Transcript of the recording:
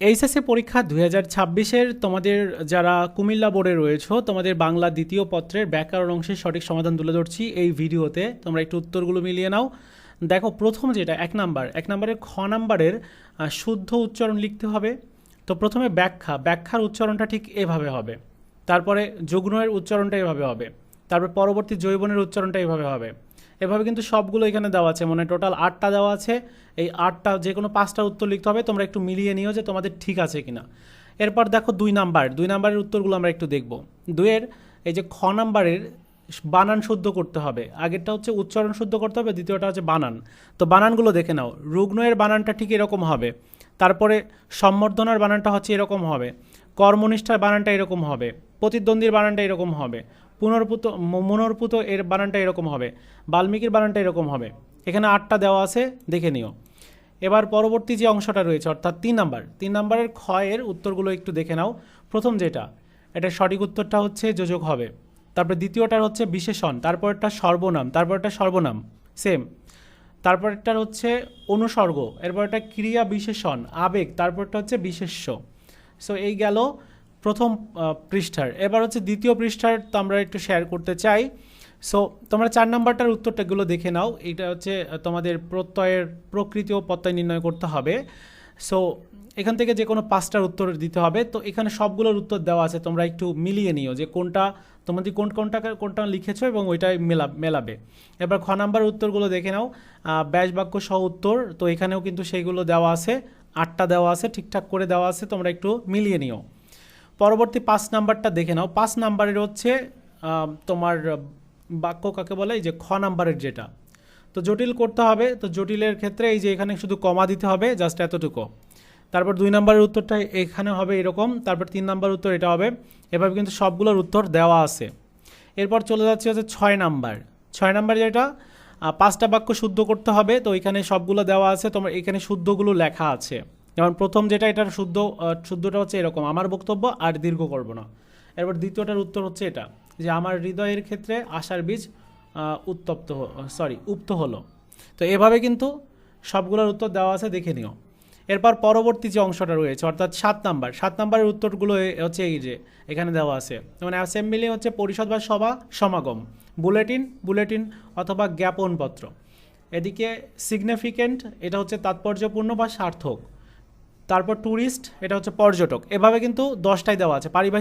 HSC পরীক্ষা 2026-এর তোমাদের যারা কুমিল্লা বোর্ডে রয়েছো, তোমাদের বাংলা দ্বিতীয় পত্রের ব্যাকরণ অংশের সঠিক সমাধান তুলে ধরছি এই ভিডিওতে। তোমরা একটু উত্তরগুলো মিলিয়ে নাও। দেখো, প্রথম যেটা এক নাম্বারের খ নাম্বারের শুদ্ধ উচ্চারণ লিখতে হবে। তো প্রথমে ব্যাখ্যার উচ্চারণটা ঠিক এভাবে হবে, তারপরে যুগ্মের উচ্চারণটা এভাবে হবে, তারপর পরবর্তী জৈবনের উচ্চারণটা এভাবে হবে। এভাবে কিন্তু সবগুলো এখানে দেওয়া আছে, মানে টোটাল 8টা দেওয়া আছে। এই 8টা যে কোনো 5টা উত্তর লিখতে হবে, তোমরা একটু মিলিয়ে নিও যে তোমাদের ঠিক আছে কিনা। এরপর দেখো 2 নাম্বারের উত্তরগুলো আমরা একটু দেখব। 2-এর এই যে খ নাম্বারের বানান শুদ্ধ করতে হবে। আগেরটা হচ্ছে উচ্চারণ শুদ্ধ করতে হবে, দ্বিতীয়টা হচ্ছে বানান। তো বানানগুলো দেখে নাও। রুগ্নের বানানটা ঠিক এরকম হবে, তারপরে সম্বর্ধনার বানানটা হচ্ছে এরকম হবে, কর্মনিষ্ঠার বানানটা এরকম হবে, প্রতিদ্বন্দ্বীর বানানটা এরকম হবে, মনোরপুত এর বানানটা এরকম হবে, বাল্মীকির বানানটা এরকম হবে। এখানে 8টা দেওয়া আছে, দেখে নিও। এবার পরবর্তী যে অংশটা রয়েছে অর্থাৎ 3 নাম্বারের খ এর উত্তরগুলো একটু দেখে নাও। প্রথম যেটা, এটা সঠিক উত্তরটা হচ্ছে যোজক হবে। তারপরে দ্বিতীয়টার হচ্ছে বিশেষণ, তারপরটা সর্বনাম, তারপরটা সর্বনাম সেম, তারপরটার হচ্ছে অনুসর্গ, এরপর একটা ক্রিয়া বিশেষণ, আবেগ, তারপরটা হচ্ছে বিশেষ্য। সো এই গেল প্রথম পৃষ্ঠার। এবার হচ্ছে দ্বিতীয় পৃষ্ঠার তো আমরা একটু শেয়ার করতে চাই। সো তোমরা 4 নাম্বারটার উত্তরটাগুলো দেখে নাও। এটা হচ্ছে তোমাদের প্রত্যয়ের প্রকৃতি ও প্রত্যয় নির্ণয় করতে হবে। সো এখান থেকে যে কোনো 5টার উত্তর দিতে হবে। তো এখানে সবগুলোর উত্তর দেওয়া আছে, তোমরা একটু মিলিয়ে নিও যে কোনটা তোমাদের কোনটা লিখেছো এবং ওইটাই মেলাবে। এবার খ নাম্বার উত্তরগুলো দেখে নাও। ব্যাস বাক্য সহ উত্তর, তো এখানেও কিন্তু সেইগুলো দেওয়া আছে, 8টা দেওয়া আছে, ঠিকঠাক করে দেওয়া আছে, তোমরা একটু মিলিয়ে নিও। পরবর্তী 5 নাম্বারটা দেখে নাও। 5 নাম্বারের হচ্ছে তোমার বাক্য কাকে বলে, এই যে খ নাম্বারের যেটা, তো জটিল করতে হবে। তো জটিলের ক্ষেত্রে এই যে এখানে শুধু কমা দিতে হবে, জাস্ট এতটুকু। তারপর 2 নাম্বারের উত্তরটা এখানে হবে এরকম, তারপর 3 নাম্বার উত্তর এটা হবে। এভাবে কিন্তু সবগুলোর উত্তর দেওয়া আছে। এরপর চলে যাচ্ছে হচ্ছে 6 নাম্বার যেটা, 5টা বাক্য শুদ্ধ করতে হবে। তো এখানে সবগুলো দেওয়া আছে, তোমার এখানে শুদ্ধগুলো লেখা আছে। যেমন প্রথম যেটা, এটার শুদ্ধটা হচ্ছে এরকম, আমার বক্তব্য আর দীর্ঘ করব না। এরপর দ্বিতীয়টার উত্তর হচ্ছে এটা, যে আমার হৃদয়ের ক্ষেত্রে আশার বীজ উপ্ত হলো। তো এভাবে কিন্তু সবগুলোর উত্তর দেওয়া আছে, দেখে নিও। এরপর পরবর্তী যে অংশটা রয়েছে অর্থাৎ 7 নাম্বারের উত্তরগুলো হচ্ছে এই যে এখানে দেওয়া আছে। যেমন অ্যাসেম্বলি হচ্ছে পরিষদ বা সভা, সমাগম, বুলেটিন অথবা জ্ঞাপনপত্র। এদিকে সিগনিফিকেন্ট, এটা হচ্ছে তাৎপর্যপূর্ণ বা সার্থক। তারপর ট্যুরিস্ট, এটা হচ্ছে পর্যটক। এভাবে কিন্তু 10টাই দেওয়া আছে। পারিভাষিক